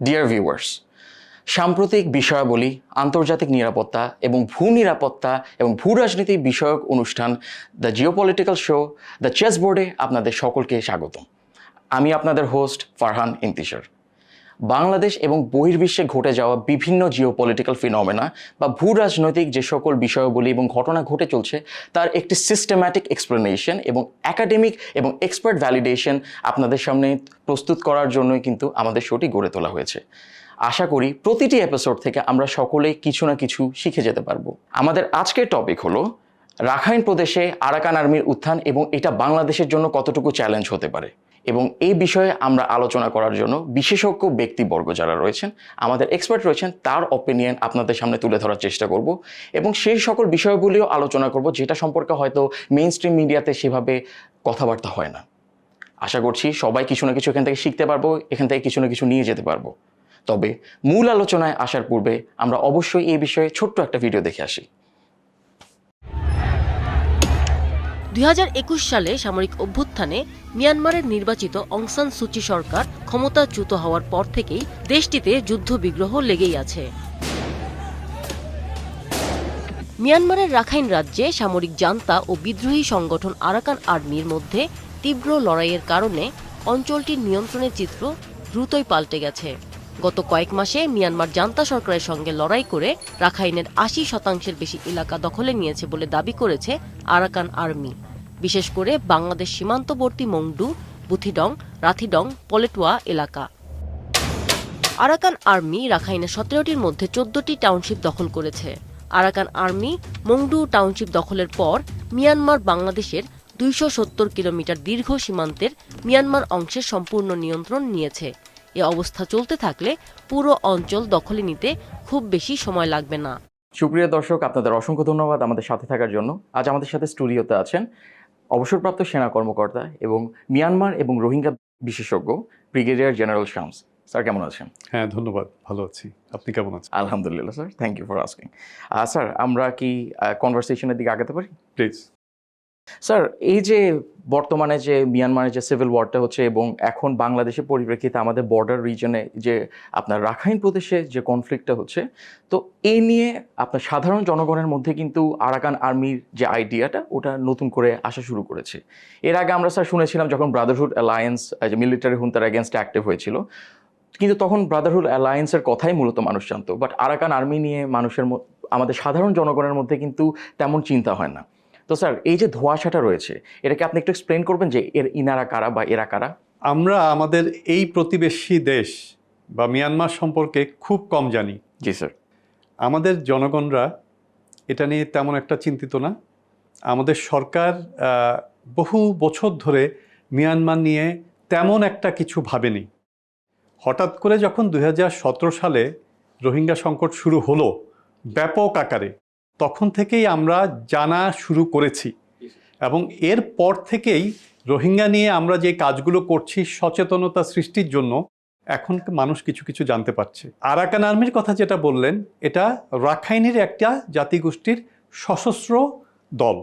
Dear viewers, সাম্প্রতিক বিষয়াবলী, আন্তর্জাতিক নিরাপত্তা এবং ভূ নিরাপত্তা এবং ভূ রাজনীতি বিষয়ক অনুষ্ঠান the geopolitical show the chess বোর্ডে আপনাদের সকলকে স্বাগতম। আমি আপনাদের হোস্ট ফারহান ইন্তিশার। বাংলাদেশ এবং বহির্বিশ্বে ঘটে যাওয়া বিভিন্ন জিওপলিটিক্যাল ফিনোমেনা বা ভূ রাজনৈতিক যে সকল বিষয়াবলী এবং ঘটনা ঘটে চলছে তার একটি সিস্টেম্যাটিক এক্সপ্লেনেশন এবং একাডেমিক এবং এক্সপার্ট ভ্যালিডেশন আপনাদের সামনে প্রস্তুত করার জন্যই কিন্তু আমাদের শোটি গড়ে তোলা হয়েছে। আশা করি প্রতিটি এপিসোড থেকে আমরা সকলে কিছু না কিছু শিখে যেতে পারবো। আমাদের আজকের টপিক হলো রাখাইন প্রদেশে আরাকান আর্মির উত্থান এবং এটা বাংলাদেশের জন্য কতটুকু চ্যালেঞ্জ হতে পারে, এবং এই বিষয়ে আমরা আলোচনা করার জন্য বিশেষজ্ঞ ব্যক্তিবর্গ যারা রয়েছেন, আমাদের এক্সপার্ট রয়েছেন, তার অপিনিয়ন আপনাদের সামনে তুলে ধরার চেষ্টা করব এবং সেই সকল বিষয়গুলিও আলোচনা করব যেটা সম্পর্কে হয়তো মেইন স্ট্রিম মিডিয়াতে সেভাবে কথাবার্তা হয় না। আশা করছি সবাই কিছু না কিছু এখান থেকে শিখতে পারবো, এখান থেকে কিছু না কিছু নিয়ে যেতে পারবো। তবে মূল আলোচনায় আসার পূর্বে আমরা অবশ্যই এই বিষয়ে চ্ছোট্ট একটা ভিডিও দেখে আসি। 2021 সালে সামরিক অভ্যুত্থানে মিয়ানমারের নির্বাচিত অং সান সুচি সরকার ক্ষমতাচ্যুত হওয়ার পর থেকেই দেশটিতে যুদ্ধবিগ্রহ লেগেই আছে। মিয়ানমারের রাখাইন রাজ্যে সামরিক জান্তা ও বিদ্রোহী সংগঠন আরাকান আর্মির মধ্যে তীব্র লড়াইয়ের কারণে অঞ্চলটির নিয়ন্ত্রণের চিত্র দ্রুতই পাল্টে গেছে। গত কয়েক মাসে মিয়ানমার জান্তা সরকারের সঙ্গে লড়াই করে রাখাইনের 80% বেশি এলাকা দখলে নিয়েছে বলে দাবি করেছে আরাকান আর্মি, বিশেষ করে বাংলাদেশ সীমান্তবর্তী মংডু, বুথিডং, রাথিডং, পলেটোয়া এলাকা। আরাকান আর্মি রাখাইনের 17টির মধ্যে 14টি টাউনশিপ দখল করেছে। আরাকান আর্মি মংডু টাউনশিপ দখলের পর মিয়ানমার বাংলাদেশের 270 কিলোমিটার দীর্ঘ সীমান্তের মিয়ানমার অংশের সম্পূর্ণ নিয়ন্ত্রণ নিয়েছে। এ অবস্থা চলতে থাকলে পুরো অঞ্চল দখলে নিতে খুব বেশি সময় লাগবে না। সুপ্রিয় দর্শক, আপনাদের অসংখ্য ধন্যবাদ আমাদের সাথে থাকার জন্য। আজ আমাদের সাথে স্টুডিওতে আছেন অবসরপ্রাপ্ত সেনা কর্মকর্তা এবং মিয়ানমার এবং রোহিঙ্গা বিশেষজ্ঞ ব্রিগেডিয়ার জেনারেল শামস। স্যার কেমন আছেন? হ্যাঁ, ধন্যবাদ, ভালো আছি। আপনি কেমন আছেন? আলহামদুলিল্লাহ sir, thank you for asking. Sir, আমরা কি কনভারসেশনের দিকে আগাতে পারি? প্লিজ। স্যার, এই যে বর্তমানে যে মিয়ানমারের যে সিভিল ওয়ারটা হচ্ছে এবং এখন বাংলাদেশের পরিপ্রেক্ষিতে আমাদের বর্ডার রিজনে যে আপনার রাখাইন প্রদেশে যে কনফ্লিক্টটা হচ্ছে, তো এই নিয়ে আপনার সাধারণ জনগণের মধ্যে কিন্তু আরাকান আর্মির যে আইডিয়াটা ওটা নতুন করে আসা শুরু করেছে। এর আগে আমরা স্যার শুনেছিলাম যখন ব্রাদারহুড অ্যালায়েন্স যে মিলিটারি হুন্তার এগেনস্টে অ্যাক্টিভ হয়েছিল, কিন্তু তখন ব্রাদারহুড অ্যালায়েন্সের কথাই মূলত মানুষ জানতো, বাট আরাকান আর্মি নিয়ে আমাদের সাধারণ জনগণের মধ্যে কিন্তু তেমন চিন্তা হয় না। তো স্যার, এই যে ধোঁয়াশাটা রয়েছে, এটাকে আপনি একটু এক্সপ্লেন করবেন যে ইনারা কারা বা এরা কারা? আমরা আমাদের এই প্রতিবেশী দেশ বা মিয়ানমার সম্পর্কে খুব কম জানি। জি স্যার। আমাদের জনগণরা এটা নিয়ে তেমন একটা চিন্তিত না। আমাদের সরকার বহু বছর ধরে মিয়ানমার নিয়ে তেমন একটা কিছু ভাবেনি। হঠাৎ করে যখন 2017 সালে রোহিঙ্গা সংকট শুরু হলো ব্যাপক আকারে, তখন থেকেই আমরা জানা শুরু করেছি এবং এর পর থেকেই রোহিঙ্গা নিয়ে আমরা যে কাজগুলো করছি সচেতনতা সৃষ্টির জন্য এখন মানুষ কিছু কিছু জানতে পারছে। আরাকান আর্মির কথা যেটা বললেন, এটা রাখাইনের একটা জাতিগোষ্ঠীর সশস্ত্র দল।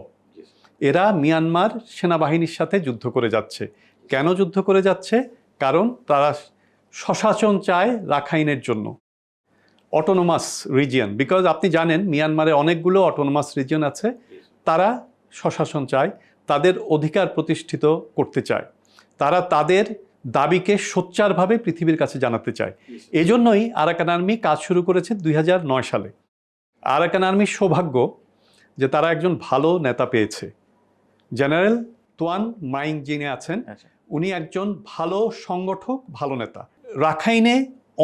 এরা মিয়ানমার সেনাবাহিনীর সাথে যুদ্ধ করে যাচ্ছে। কেন যুদ্ধ করে যাচ্ছে? কারণ তারা স্বশাসন চায় রাখাইনের জন্য, অটোনোমাস রিজিয়ন। বিকজ আপনি জানেন মিয়ানমারে অনেকগুলো অটোনোমাস রিজিয়ন আছে। তারা স্বশাসন চায়, তাদের অধিকার প্রতিষ্ঠিত করতে চায়, তারা তাদের দাবিকে সোচ্চারভাবে পৃথিবীর কাছে জানাতে চায়। এজন্যই আরাকান আর্মি কাজ শুরু করেছে 2009 সালে। আরাকান আর্মির সৌভাগ্য যে তারা একজন ভালো নেতা পেয়েছে। জেনারেল তোয়ান মাইং যিনি আছেন, উনি একজন ভালো সংগঠক, ভালো নেতা। রাখাইনে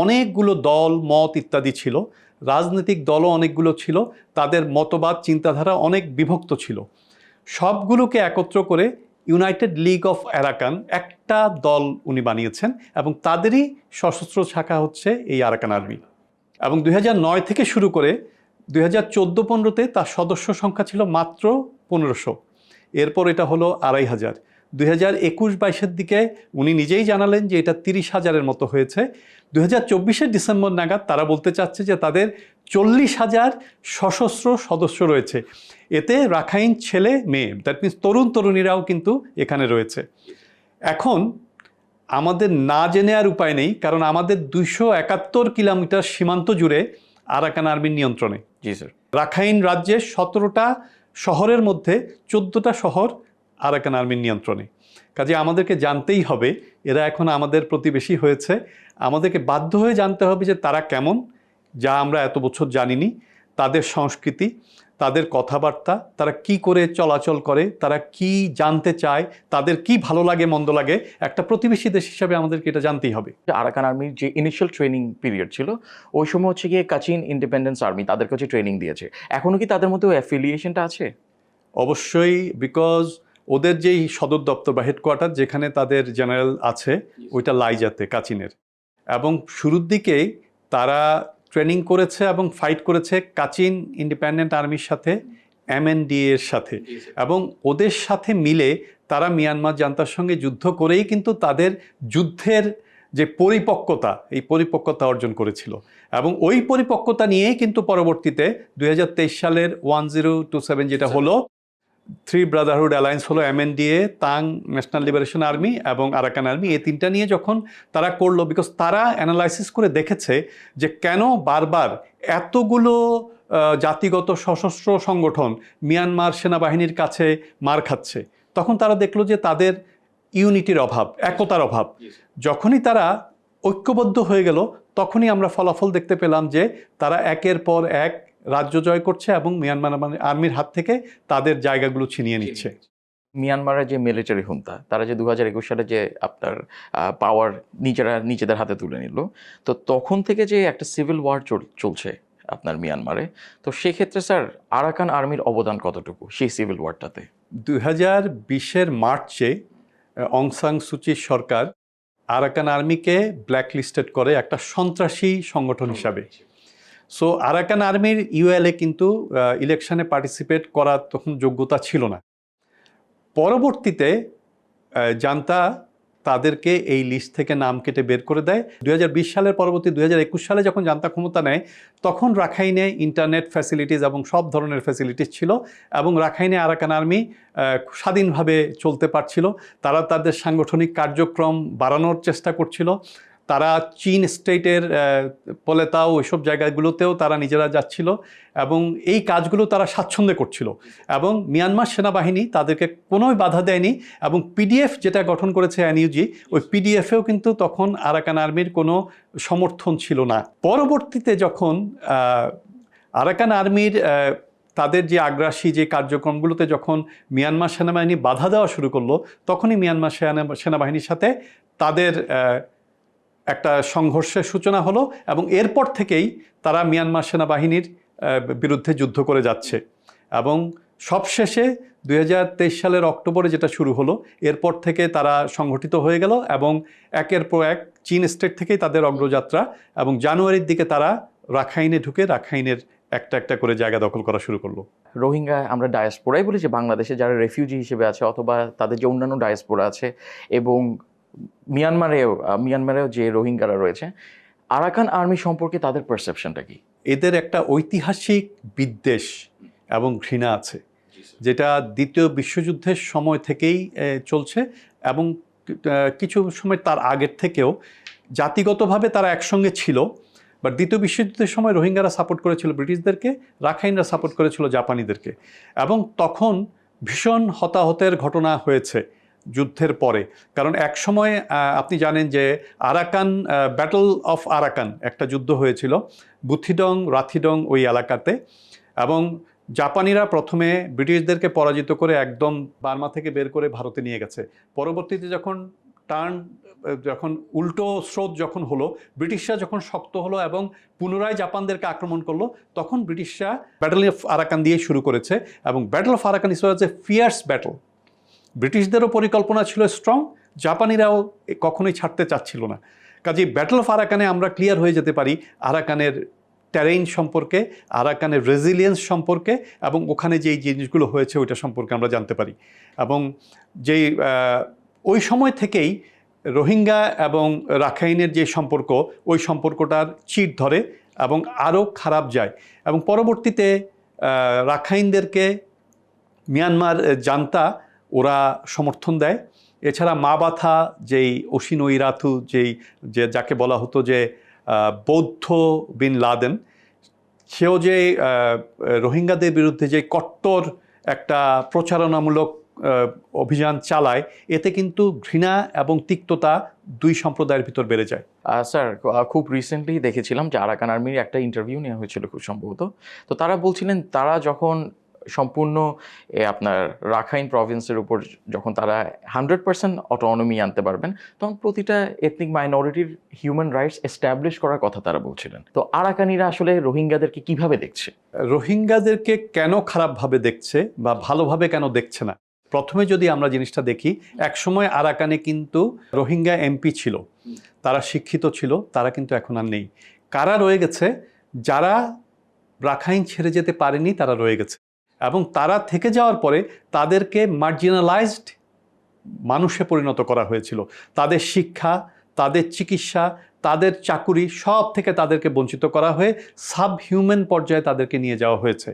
অনেকগুলো দল মত ইত্যাদি ছিল, রাজনৈতিক দলও অনেকগুলো ছিল, তাদের মতবাদ চিন্তাধারা অনেক বিভক্ত ছিল। সবগুলোকে একত্র করে ইউনাইটেড লিগ অফ আরাকান একটা দল উনি বানিয়েছেন এবং তাদেরই সশস্ত্র শাখা হচ্ছে এই আরাকান আর্মি। এবং 2009 থেকে শুরু করে 2014-15-তে তার সদস্য সংখ্যা ছিল মাত্র 1500। এরপর এটা হলো 2500। 2021-22-এর দিকে উনি নিজেই জানালেন যে এটা 30,000-এর মতো হয়েছে। 2024-এর ডিসেম্বর নাগাদ তারা বলতে চাচ্ছে যে তাদের 40,000 সশস্ত্র সদস্য রয়েছে। এতে রাখাইন ছেলে মেয়ে, দ্যাট মিনস তরুণ তরুণীরাও কিন্তু এখানে রয়েছে। এখন আমাদের না জেনে আর উপায় নেই, কারণ আমাদের 271 কিলোমিটার সীমান্ত জুড়ে আরাকান আর্মির নিয়ন্ত্রণে। জি স্যার। রাখাইন রাজ্যের 17টা শহরের মধ্যে 14টা শহর আরাকান আর্মির নিয়ন্ত্রণে। কাজে আমাদেরকে জানতেই হবে, এরা এখন আমাদের প্রতিবেশী হয়েছে, আমাদেরকে বাধ্য হয়ে জানতে হবে যে তারা কেমন, যা আমরা এত বছর জানিনি, তাদের সংস্কৃতি, তাদের কথাবার্তা, তারা কি করে চলাচল করে, তারা কি জানতে চায়, তাদের কি ভালো লাগে মন্দ লাগে, একটা প্রতিবেশী দেশ হিসাবে আমাদেরকে এটা জানতেই হবে। আরাকান আর্মির যে ইনিশিয়াল ট্রেনিং পিরিয়ড ছিল ওই সময় হচ্ছে গিয়ে কাচিন ইন্ডিপেন্ডেন্স আর্মি তাদেরকে হচ্ছে ট্রেনিং দিয়েছে, এখনো কি তাদের মধ্যে ওই অ্যাফিলিয়েশনটা আছে? অবশ্যই, বিকজ ওদের যেই সদর দপ্তর বা হেডকোয়ার্টার যেখানে তাদের জেনারেল আছে ওইটা লাইজাতে, কাচিনের। এবং শুরুর দিকেই তারা ট্রেনিং করেছে এবং ফাইট করেছে কাচিন ইন্ডিপেন্ডেন্ট আর্মির সাথে, MNDA এর সাথে, এবং ওদের সাথে মিলে তারা মিয়ানমার জান্তার সঙ্গে যুদ্ধ করেই কিন্তু তাদের যুদ্ধের যে পরিপক্কতা, এই পরিপক্কতা অর্জন করেছিল। এবং ওই পরিপক্কতা নিয়েই কিন্তু পরবর্তীতে 2023 সালের 1027 যেটা হলো, 3 ব্রাদারহুড অ্যালায়েন্স হলো, MNDA, তাং ন্যাশনাল লিবারেশন আর্মি এবং আরাকান আর্মি, এই তিনটা নিয়ে যখন তারা করলো, বিকজ তারা অ্যানালাইসিস করে দেখেছে যে কেন বারবার এতগুলো জাতিগত সশস্ত্র সংগঠন মিয়ানমার সেনাবাহিনীর কাছে মার খাচ্ছে, তখন তারা দেখলো যে তাদের ইউনিটির অভাব, একতার অভাব। যখনই তারা ঐক্যবদ্ধ হয়ে গেল তখনই আমরা ফলাফল দেখতে পেলাম যে তারা একের পর এক রাজ্য জয় করছে এবং মিয়ানমার আর্মির হাত থেকে তাদের জায়গাগুলো ছিনিয়ে নিচ্ছে। মিয়ানমারের যে মিলিটারি হুন্তা তারা যে 2021 সালে যে আপনার পাওয়ার নিজেদের হাতে তুলে নিল, তো তখন থেকে যে একটা সিভিল ওয়ার চলছে আপনার মিয়ানমারে, তো সেক্ষেত্রে স্যার আরাকান আর্মির অবদান কতটুকু সেই সিভিল ওয়ারটাতে? 2020 মার্চে অং সান সুচির সরকার আরাকান আর্মিকে ব্ল্যাকলিস্টেড করে একটা সন্ত্রাসী সংগঠন হিসাবে। সো আরাকান আর্মির ULA কিন্তু ইলেকশনে পার্টিসিপেট করার তখন যোগ্যতা ছিল না। পরবর্তীতে জান্তা তাদেরকে এই লিস্ট থেকে নাম কেটে বের করে দেয়। 2020 সালের পরবর্তী 2021 সালে যখন জান্তা ক্ষমতা নেয়, তখন রাখাইনে ইন্টারনেট ফ্যাসিলিটিস এবং সব ধরনের ফ্যাসিলিটিস ছিল এবং রাখাইনে আরাকান আর্মি স্বাধীনভাবে চলতে পারছিল। তারা তাদের সাংগঠনিক কার্যক্রম বাড়ানোর চেষ্টা করছিল। তারা চীন স্টেটের পলেতাও ওইসব জায়গাগুলোতেও তারা নিজেরা যাচ্ছিল এবং এই কাজগুলো তারা স্বাচ্ছন্দ্যে করছিল এবং মিয়ানমার সেনাবাহিনী তাদেরকে কোনোই বাধা দেয়নি। এবং PDF যেটা গঠন করেছে NUG, ওই PDFেও কিন্তু তখন আরাকান আর্মির কোনো সমর্থন ছিল না। পরবর্তীতে যখন আরাকান আর্মির তাদের যে আগ্রাসী যে কার্যক্রমগুলোতে যখন মিয়ানমার সেনাবাহিনী বাধা দেওয়া শুরু করলো, তখনই মিয়ানমার সেনাবাহিনীর সাথে তাদের একটা সংঘর্ষের সূচনা হলো এবং এরপর থেকেই তারা মিয়ানমার সেনাবাহিনীর বিরুদ্ধে যুদ্ধ করে যাচ্ছে। এবং সবশেষে 2023 সালের অক্টোবরে যেটা শুরু হলো, এরপর থেকে তারা সংগঠিত হয়ে গেল এবং একের পর এক চীন স্টেট থেকেই তাদের অগ্রযাত্রা, এবং জানুয়ারির দিকে তারা রাখাইনে ঢুকে রাখাইনের একটা একটা করে জায়গা দখল করা শুরু করলো। রোহিঙ্গা আমরা ডায়াসপোরাই বলি, যে বাংলাদেশে যারা রেফিউজি হিসেবে আছে অথবা তাদের যে অন্যান্য ডায়াসপোরা আছে, এবং মিয়ানমারেও যে রোহিঙ্গারা রয়েছে, আরাকান আর্মি সম্পর্কে তাদের পারসেপশনটা কি? এদের একটা ঐতিহাসিক বিদ্বেষ এবং ঘৃণা আছে, যেটা দ্বিতীয় বিশ্বযুদ্ধের সময় থেকেই চলছে এবং কিছু সময় তার আগের থেকেও। জাতিগতভাবে তারা একসঙ্গে ছিল, বাট দ্বিতীয় বিশ্বযুদ্ধের সময় রোহিঙ্গারা সাপোর্ট করেছিল ব্রিটিশদেরকে, রাখাইনরা সাপোর্ট করেছিল জাপানিদেরকে, এবং তখন ভীষণ হতাহতের ঘটনা হয়েছে যুদ্ধের পরে। কারণ এক সময় আপনি জানেন যে আরাকান ব্যাটল অফ আরাকান একটা যুদ্ধ হয়েছিল বুথিডং রাথিডং ওই এলাকাতে, এবং জাপানিরা প্রথমে ব্রিটিশদেরকে পরাজিত করে একদম বার্মা থেকে বের করে ভারতে নিয়ে গেছে। পরবর্তীতে যখন উল্টো স্রোত যখন হলো, ব্রিটিশরা যখন শক্ত হলো এবং পুনরায় জাপানদেরকে আক্রমণ করলো, তখন ব্রিটিশরা ব্যাটল অফ আরাকান দিয়ে শুরু করেছে। এবং battle of Arakan is was a fierce battle. ব্রিটিশদেরও পরিকল্পনা ছিল স্ট্রং, জাপানিরাও কখনোই ছাড়তে চাচ্ছিল না। কাজেই ব্যাটল অফ আরাকানে আমরা ক্লিয়ার হয়ে যেতে পারি আরাকানের টেরেইন সম্পর্কে, আরাকানের রেজিলিয়েন্স সম্পর্কে, এবং ওখানে যেই জিনিসগুলো হয়েছে ওইটা সম্পর্কে আমরা জানতে পারি। এবং যেই ওই সময় থেকেই রোহিঙ্গা এবং রাখাইনের যে সম্পর্ক, ওই সম্পর্কটার চিট ধরে এবং আরও খারাপ যায়। এবং পরবর্তীতে রাখাইনদেরকে মিয়ানমার জান্তা ওরা সমর্থন দেয় এছাড়া মা বাথা যেই ওশিনোইরাথু যাকে বলা হতো যে বৌদ্ধ বিন লাদেন, সেও যে রোহিঙ্গাদের বিরুদ্ধে যে কট্টর একটা প্রচারণামূলক অভিযান চালায়, এতে কিন্তু ঘৃণা এবং তিক্ততা দুই সম্প্রদায়ের ভিতর বেড়ে যায়। স্যার, খুব রিসেন্টলি দেখেছিলাম যে আরাকান আর্মির একটা ইন্টারভিউ নেওয়া হয়েছিল খুব সম্ভবত। তো তারা বলছিলেন তারা যখন সম্পূর্ণ আপনার রাখাইন প্রভিন্সের উপর যখন তারা 100% অটোনমি আনতে পারবেন, তখন প্রতিটা এথনিক মাইনরিটির হিউম্যান রাইটস এস্টাবলিশ করার কথা তারা বলছিলেন। তো আরাকানিরা আসলে রোহিঙ্গাদেরকে কিভাবে দেখছে? রোহিঙ্গাদেরকে কেন খারাপভাবে দেখছে বা ভালোভাবে কেন দেখছে না, প্রথমে যদি আমরা জিনিসটা দেখি, একসময় আরাকানে কিন্তু রোহিঙ্গা এমপি ছিল, তারা শিক্ষিত ছিল, তারা কিন্তু এখন আর নেই। কারা রয়ে গেছে? যারা রাখাইন ছেড়ে যেতে পারেনি তারা রয়ে গেছে, এবং তারা থেকে যাওয়ার পরে তাদেরকে মার্জিনালাইজড মানুষে পরিণত করা হয়েছিল। তাদের শিক্ষা, তাদের চিকিৎসা, তাদের চাকুরি সব থেকে তাদেরকে বঞ্চিত করা হয়ে সাবহিউম্যান পর্যায়ে তাদেরকে নিয়ে যাওয়া হয়েছে।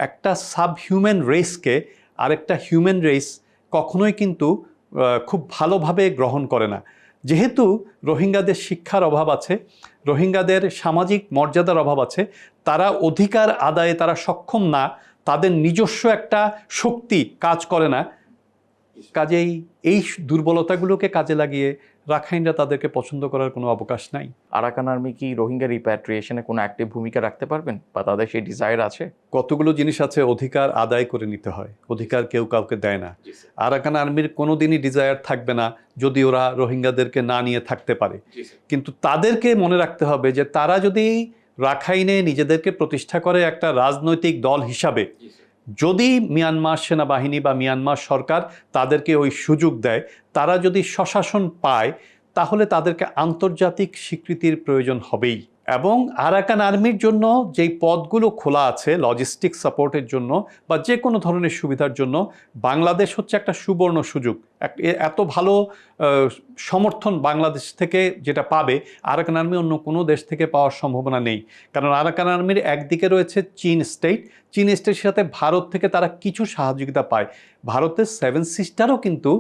একটা সাবহিউম্যান রেসকে আরেকটা হিউম্যান রেস কখনোই কিন্তু খুব ভালোভাবে গ্রহণ করে না। যেহেতু রোহিঙ্গাদের শিক্ষার অভাব আছে, রোহিঙ্গাদের সামাজিক মর্যাদার অভাব আছে, তারা অধিকার আদায়ে তারা সক্ষম না, তাদের নিজস্ব একটা শক্তি কাজ করে না, কাজেই এই দুর্বলতাগুলোকে কাজে লাগিয়ে রাখাইনরা তাদেরকে পছন্দ করার কোনো অবকাশ নাই। আরাকান আর্মি কি রোহিঙ্গা রিপ্যাট্রিয়েশনে কোনো অ্যাক্টিভ ভূমিকা রাখতে পারবেন, বা তাদের সেই ডিজায়ার আছে? কতগুলো জিনিস আছে, অধিকার আদায় করে নিতে হয়, অধিকার কেউ কাউকে দেয় না। আরাকান আর্মির কোনো দিনই ডিজায়ার থাকবে না যদি ওরা রোহিঙ্গাদেরকে না নিয়ে থাকতে পারে, কিন্তু তাদেরকে মনে রাখতে হবে যে তারা যদি রাখাইনে নিজেদেরকে প্রতিষ্ঠা করে একটা রাজনৈতিক দল হিসাবে, যদি মিয়ানমার সেনাবাহিনী বা মিয়ানমার সরকার তাদেরকে ওই সুযোগ দেয়, তারা যদি স্বশাসন পায়, তাহলে তাদেরকে আন্তর্জাতিক স্বীকৃতির প্রয়োজন হবেই। এবং আরাকান আর্মির জন্য যেই পদগুলো খোলা আছে লজিস্টিক সাপোর্টের জন্য বা যে কোনো ধরনের সুবিধার জন্য, বাংলাদেশ হচ্ছে একটা সুবর্ণ সুযোগ। এত ভালো সমর্থন বাংলাদেশ থেকে যেটা পাবে, আরাকান আর্মি অন্য কোনো দেশ থেকে পাওয়ার সম্ভাবনা নেই। কারণ আরাকান আর্মির একদিকে রয়েছে চীন স্টেট, চীন স্টেটের সাথে ভারত থেকে তারা কিছু সহযোগিতা পায়। ভারতের 7 সিস্টারও কিন্তু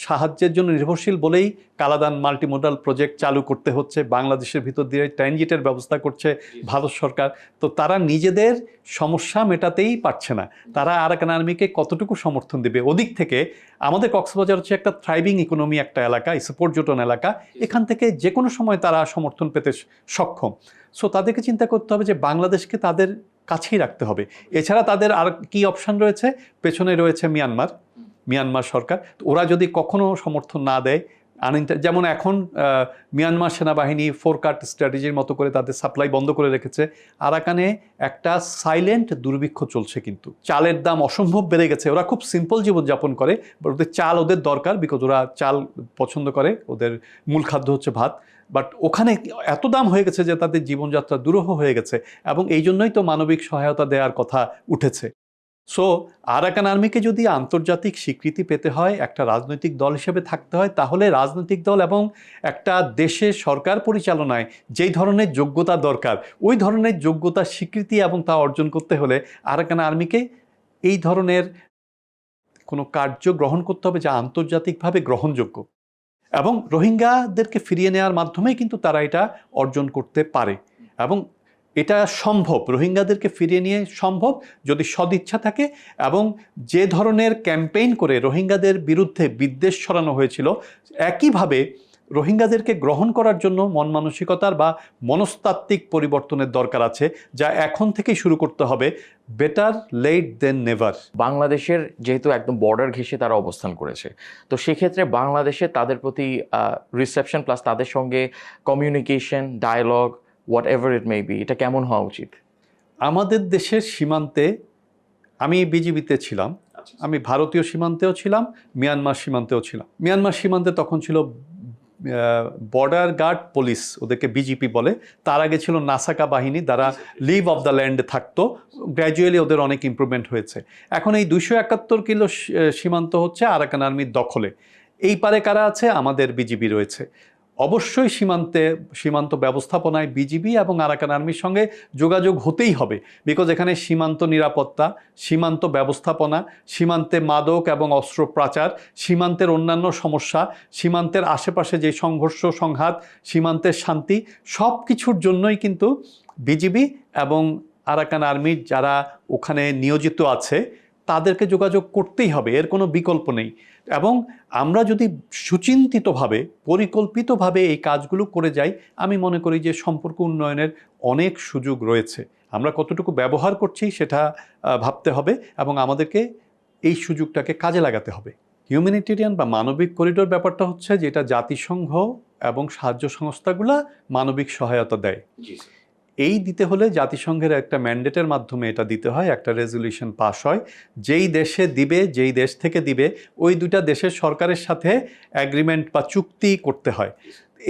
সাহায্যের জন্য নির্ভরশীল বলেই কালাদান মাল্টিমোডাল প্রজেক্ট চালু করতে হচ্ছে, বাংলাদেশের ভিতর দিয়ে ট্রানজিটের ব্যবস্থা করছে ভারত সরকার। তো তারা নিজেদের সমস্যা মেটাতেই পারছে না, তারা আরাকান আর্মিকে কতটুকু সমর্থন দেবে? ওদিক থেকে আমাদের কক্সবাজার হচ্ছে একটা থ্রাইভিং ইকোনমি একটা এলাকা, পর্যটন এলাকা, এখান থেকে যে কোনো সময় তারা সমর্থন পেতে সক্ষম। সো তাদেরকে চিন্তা করতে হবে যে বাংলাদেশকে তাদের কাছেই রাখতে হবে। এছাড়া তাদের আর কি অপশান রয়েছে? পেছনে রয়েছে মিয়ানমার সরকার। ওরা যদি কখনো সমর্থন না দেয়, যেমন এখন মিয়ানমার সেনাবাহিনী 4 কাট স্ট্র্যাটেজির মতো করে তাদের সাপ্লাই বন্ধ করে রেখেছে। আরাকানে একটা সাইলেন্ট দুর্ভিক্ষ চলছে, কিন্তু চালের দাম অসম্ভব বেড়ে গেছে। ওরা খুব সিম্পল জীবনযাপন করে, ওদের চাল ওদের দরকার, বিকজ ওরা চাল পছন্দ করে, ওদের মূল খাদ্য হচ্ছে ভাত। বাট ওখানে এত দাম হয়ে গেছে যে তাদের জীবনযাত্রা দুরূহ হয়ে গেছে, এবং এই জন্যই তো মানবিক সহায়তা দেওয়ার কথা উঠেছে। সো আরাকান আর্মিকে যদি আন্তর্জাতিক স্বীকৃতি পেতে হয়, একটা রাজনৈতিক দল হিসেবে থাকতে হয়, তাহলে রাজনৈতিক দল এবং একটা দেশের সরকার পরিচালনায় যেই ধরনের যোগ্যতা দরকার, ওই ধরনের যোগ্যতা স্বীকৃতি এবং তা অর্জন করতে হলে আরাকান আর্মিকে এই ধরনের কোনো কার্য গ্রহণ করতে হবে যা আন্তর্জাতিকভাবে গ্রহণযোগ্য, এবং রোহিঙ্গাদেরকে ফিরিয়ে নেওয়ার মাধ্যমেই কিন্তু তারা এটা অর্জন করতে পারে। এবং এটা সম্ভব, রোহিঙ্গাদেরকে ফিরিয়ে নিয়ে সম্ভব যদি সদিচ্ছা থাকে, এবং যে ধরনের ক্যাম্পেইন করে রোহিঙ্গাদের বিরুদ্ধে বিদ্বেষ ছড়ানো হয়েছিল, একইভাবে রোহিঙ্গাদেরকে গ্রহণ করার জন্য মন মানসিকতার বা মনস্তাত্ত্বিক পরিবর্তনের দরকার আছে, যা এখন থেকেই শুরু করতে হবে। বেটার লেট দেন নেভার। বাংলাদেশের যেহেতু একদম বর্ডার ঘেঁষে তারা অবস্থান করেছে, তো সেক্ষেত্রে বাংলাদেশে তাদের প্রতি রিসেপশন প্লাস তাদের সঙ্গে communication, dialogue, whatever it may be, এটা কেমন হওয়া উচিত? আমাদের দেশের সীমান্তে, আমি বিজিবিতে ছিলাম, আমি ভারতীয় সীমান্তেও ছিলাম, মিয়ানমার সীমান্তেও ছিলাম। মিয়ানমার সীমান্তে তখন ছিল বর্ডার গার্ড পুলিশ, ওদেরকে বিজিপি বলে। তার আগে ছিল নাসাকা বাহিনী, যারা লিভ অফ দ্য ল্যান্ডে থাকতো। গ্র্যাজুয়ালি ওদের অনেক ইমপ্রুভমেন্ট হয়েছে। এখন এই 271 কিলো সীমান্ত হচ্ছে আরাকান আর্মির দখলে। এই পারে কারা আছে? আমাদের বিজিবি রয়েছে। অবশ্যই সীমান্ত ব্যবস্থাপনায় বিজিবি এবং আরাকান আর্মির সঙ্গে যোগাযোগ হতেই হবে, বিকজ এখানে সীমান্ত নিরাপত্তা, সীমান্ত ব্যবস্থাপনা, সীমান্তে মাদক এবং অস্ত্র পাচার, সীমান্তের অন্যান্য সমস্যা, সীমান্তের আশেপাশে যে সংঘর্ষ সংঘাত, সীমান্তের শান্তি, সব কিছুর জন্যই কিন্তু বিজিবি এবং আরাকান আর্মির যারা ওখানে নিয়োজিত আছে তাদেরকে যোগাযোগ করতেই হবে, এর কোনো বিকল্প নেই। এবং আমরা যদি সুচিন্তিতভাবে পরিকল্পিতভাবে এই কাজগুলো করে যাই, আমি মনে করি যে সম্পর্ক উন্নয়নের অনেক সুযোগ রয়েছে। আমরা কতটুকু ব্যবহার করছি সেটা ভাবতে হবে এবং আমাদেরকে এই সুযোগটাকে কাজে লাগাতে হবে। হিউম্যানিটেরিয়ান বা মানবিক করিডোর ব্যাপারটা হচ্ছে যেটা জাতিসংঘ এবং সাহায্য সংস্থাগুলা মানবিক সহায়তা দেয়। এই দিতে হলে জাতিসংঘের একটা ম্যান্ডেটের মাধ্যমে এটা দিতে হয়, একটা রেজলিউশন পাস হয়, যেই দেশে দিবে, যেই দেশ থেকে দিবে, ওই দুটা দেশের সরকারের সাথে অ্যাগ্রিমেন্ট বা চুক্তি করতে হয়।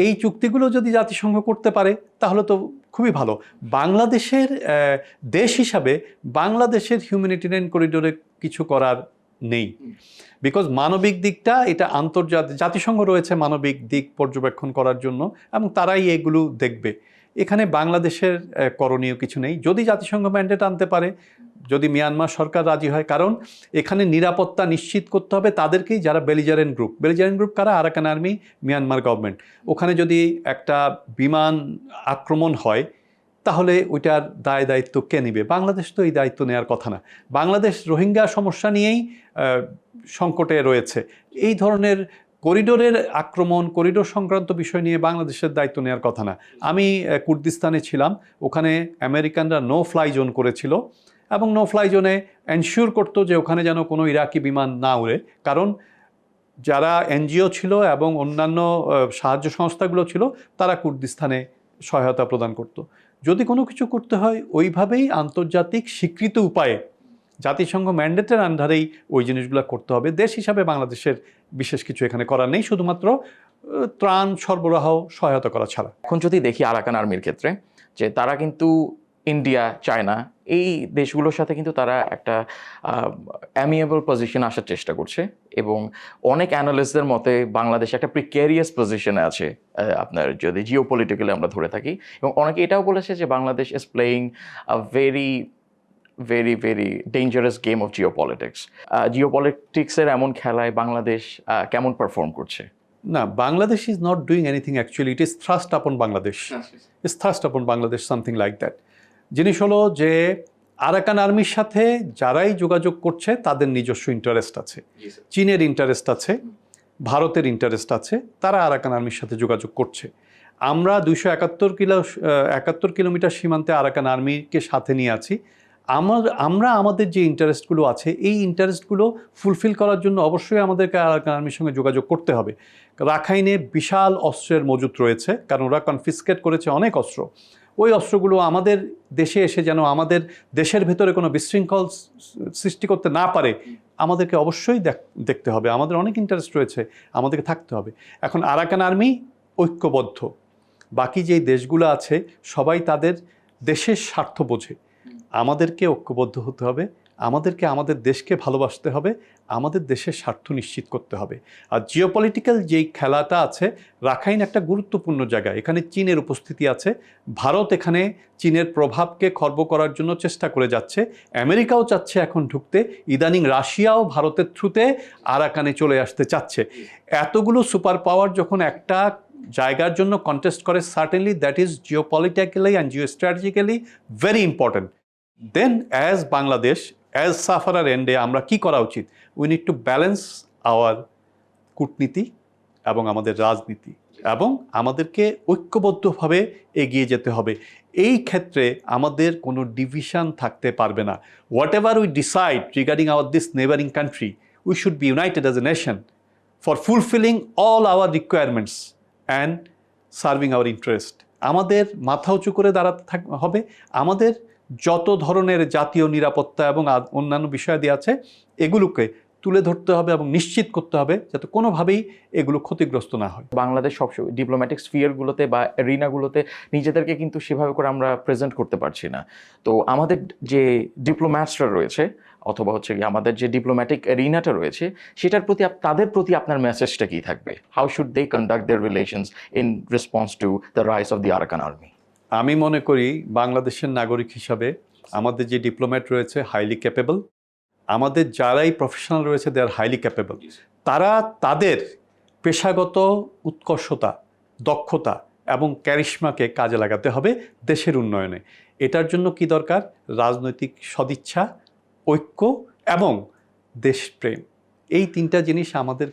এই চুক্তিগুলো যদি জাতিসংঘ করতে পারে তাহলে তো খুবই ভালো। বাংলাদেশের দেশ হিসাবে বাংলাদেশের হিউম্যানিটেরিয়ান করিডোরে কিছু করার নেই, বিকজ মানবিক দিকটা এটা জাতিসংঘ রয়েছে মানবিক দিক পর্যবেক্ষণ করার জন্য এবং তারাই এগুলো দেখবে। এখানে বাংলাদেশের করণীয় কিছু নেই। যদি জাতিসংঘ ম্যান্ডেট আনতে পারে, যদি মিয়ানমার সরকার রাজি হয়, কারণ এখানে নিরাপত্তা নিশ্চিত করতে হবে তাদেরকেই, যারা বেলিজারেন্ট গ্রুপ কারা? Arakan army, Myanmar government. ওখানে যদি একটা বিমান আক্রমণ হয় তাহলে ওইটার দায় দায়িত্ব কে নেবে? বাংলাদেশ তো এই দায়িত্ব নেওয়ার কথা না। বাংলাদেশ রোহিঙ্গা সমস্যা নিয়েই সংকটে রয়েছে। এই ধরনের করিডোরের আক্রমণ, করিডোর সংক্রান্ত বিষয় নিয়ে বাংলাদেশের দায়িত্ব নেওয়ার কথা না। আমি কুর্দিস্তানে ছিলাম, ওখানে আমেরিকানরা নো ফ্লাই জোন করেছিল এবং নো ফ্লাই জোনে এনশিওর করতো যে ওখানে যেন কোনো ইরাকি বিমান না উড়ে, কারণ যারা এনজিও ছিল এবং অন্যান্য সাহায্য সংস্থাগুলো ছিল তারা কুর্দিস্তানে সহায়তা প্রদান করত। যদি কোনো কিছু করতে হয় ওইভাবেই আন্তর্জাতিক স্বীকৃত উপায়ে জাতিসংঘ ম্যান্ডেটের আন্ডারেই ওই জিনিসগুলো করতে হবে। দেশ হিসাবে বাংলাদেশের বিশেষ কিছু এখানে করার নেই, শুধুমাত্র ত্রাণ সরবরাহ সহায়তা করা ছাড়া। এখন যদি দেখি আরাকান আর্মির ক্ষেত্রে, যে তারা কিন্তু ইন্ডিয়া, চায়না এই দেশগুলোর সাথে কিন্তু তারা একটা অ্যামিয়েবল পজিশনে আসার চেষ্টা করছে এবং অনেক অ্যানালিস্টদের মতে বাংলাদেশ একটা প্রিক্যারিয়াস পজিশনে আছে, আপনার যদি জিও পলিটিক্যালি আমরা ধরে থাকি। এবং অনেকে এটাও বলেছে যে Bangladesh is playing a very very very dangerous game of জিওপলিটিক্সের এমন খেলায় বাংলাদেশ কেমন পারফর্ম করছে? না, Bangladesh is not doing anything actually, it is thrust upon Bangladesh, is thrust upon Bangladesh, something like that. জিনিস হলো যে আরাকান আর্মির সাথে যারাই যোগাযোগ করছে তাদের নিজস্ব ইন্টারেস্ট আছে, চীনের ইন্টারেস্ট আছে, ভারতের ইন্টারেস্ট আছে, তারা আরাকান আর্মির সাথে যোগাযোগ করছে। আমরা 271 কিলোমিটার সীমান্তে আরাকান আর্মিকে সাথে নিয়ে আছি। আমরা আমাদের যে ইন্টারেস্টগুলো আছে এই ইন্টারেস্টগুলো ফুলফিল করার জন্য অবশ্যই আমাদেরকে আরাকান আর্মির সঙ্গে যোগাযোগ করতে হবে। রাখাইনে বিশাল অস্ত্রের মজুত রয়েছে, কারণ ওরা কনফিসকেট করেছে অনেক অস্ত্র। ওই অস্ত্রগুলো আমাদের দেশে এসে যেন আমাদের দেশের ভেতরে কোনো বিশৃঙ্খল সৃষ্টি করতে না পারে, আমাদেরকে অবশ্যই দেখতে হবে। আমাদের অনেক ইন্টারেস্ট রয়েছে, আমাদেরকে থাকতে হবে। এখন আরাকান আর্মি ঐক্যবদ্ধ, বাকি যেই দেশগুলো আছে সবাই তাদের দেশের স্বার্থ বোঝে। আমাদেরকে ঐক্যবদ্ধ হতে হবে, আমাদেরকে আমাদের দেশকে ভালোবাসতে হবে, আমাদের দেশের স্বার্থ নিশ্চিত করতে হবে। আর জিওপলিটিক্যাল যেই খেলাটা আছে, রাখাইন একটা গুরুত্বপূর্ণ জায়গা, এখানে চীনের উপস্থিতি আছে। ভারত এখানে চীনের প্রভাবকে খর্ব করার জন্য চেষ্টা করে যাচ্ছে, আমেরিকাও চাচ্ছে এখন ঢুকতে, ইদানিং রাশিয়াও ভারতের থ্রুতে আরাকানে চলে আসতে চাচ্ছে। এতগুলো সুপার পাওয়ার যখন একটা জায়গার জন্য কন্টেস্ট করে, certainly that is geopolitically and geostrategically very important. Then as Bangladesh, as sufferer এন্ডে আমরা কি করা উচিত? We need to balance our কূটনীতি এবং আমাদের রাজনীতি, এবং আমাদেরকে ঐক্যবদ্ধভাবে এগিয়ে যেতে হবে। এই ক্ষেত্রে আমাদের কোনো ডিভিশন থাকতে পারবে না। What ever we decide regarding hour this neighbouring country, we should be United as a nation for fulfilling all our requirements and serving hour interest. আমাদের মাথা উঁচু করে দাঁড়াতে হবে। আমাদের যত ধরনের জাতীয় নিরাপত্তা এবং অন্যান্য বিষয়াদি আছে এগুলোকে তুলে ধরতে হবে এবং নিশ্চিত করতে হবে যাতে কোনোভাবেই এগুলো ক্ষতিগ্রস্ত না হয়। বাংলাদেশ সবসময় ডিপ্লোম্যাটিক স্ফিয়ারগুলোতে বা এরিনাগুলোতে নিজেদেরকে কিন্তু সেভাবে করে আমরা প্রেজেন্ট করতে পারছি না। তো আমাদের যে ডিপ্লোম্যাটসরা রয়েছে অথবা হচ্ছে কি আমাদের যে ডিপ্লোম্যাটিক এরিনাটা রয়েছে সেটার প্রতি তাদের প্রতি আপনার মেসেজটা কি থাকবে? How should they conduct their relations in response to the rise of the Arakan Army? আমি মনে করি বাংলাদেশের নাগরিক হিসাবে আমাদের যে ডিপ্লোম্যাট রয়েছে হাইলি ক্যাপেবল, আমাদের যারাই প্রফেশনাল রয়েছে দে আর হাইলি ক্যাপেবল। তারা তাদের পেশাগত উৎকর্ষতা, দক্ষতা এবং ক্যারিশমাকে কাজে লাগাতে হবে দেশের উন্নয়নে। এটার জন্য কি দরকার? রাজনৈতিক সদিচ্ছা, ঐক্য এবং দেশপ্রেম। এই তিনটা জিনিস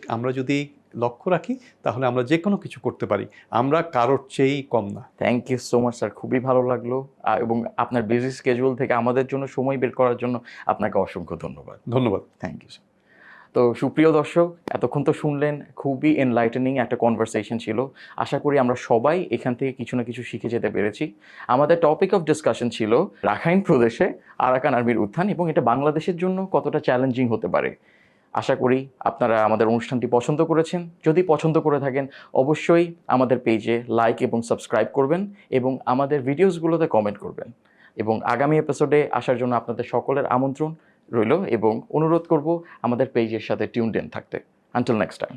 আমরা যদি লক্ষ্য রাখি তাহলে আমরা যে কোনো কিছু করতে পারি। আমরা কারোর চেয়েই কম না। Thank you so much sir, খুবই ভালো লাগলো। এবং আপনার বিজি স্কেজুয়াল থেকে আমাদের জন্য সময় বের করার জন্য আপনাকে অসংখ্য ধন্যবাদ। ধন্যবাদ। Thank you sir. তো সুপ্রিয় দর্শক, এতক্ষণ তো শুনলেন, খুবই এনলাইটেনিং একটা কনভারসেশন ছিল। আশা করি আমরা সবাই এখান থেকে কিছু না কিছু শিখে যেতে পেরেছি। আমাদের টপিক অফ ডিসকাশন ছিল রাখাইন প্রদেশে আরাকান আর্মির উত্থান এবং এটা বাংলাদেশের জন্য কতটা চ্যালেঞ্জিং হতে পারে। আশা করি আপনারা আমাদের অনুষ্ঠানটি পছন্দ করেছেন। যদি পছন্দ করে থাকেন অবশ্যই আমাদের পেজে লাইক এবং সাবস্ক্রাইব করবেন এবং আমাদের ভিডিওসগুলোতে কমেন্ট করবেন এবং আগামী এপিসোডে আসার জন্য আপনাদের সকলের আমন্ত্রণ রইল এবং অনুরোধ করব আমাদের পেজের সাথে টিউনড ইন থাকতে। Until next time.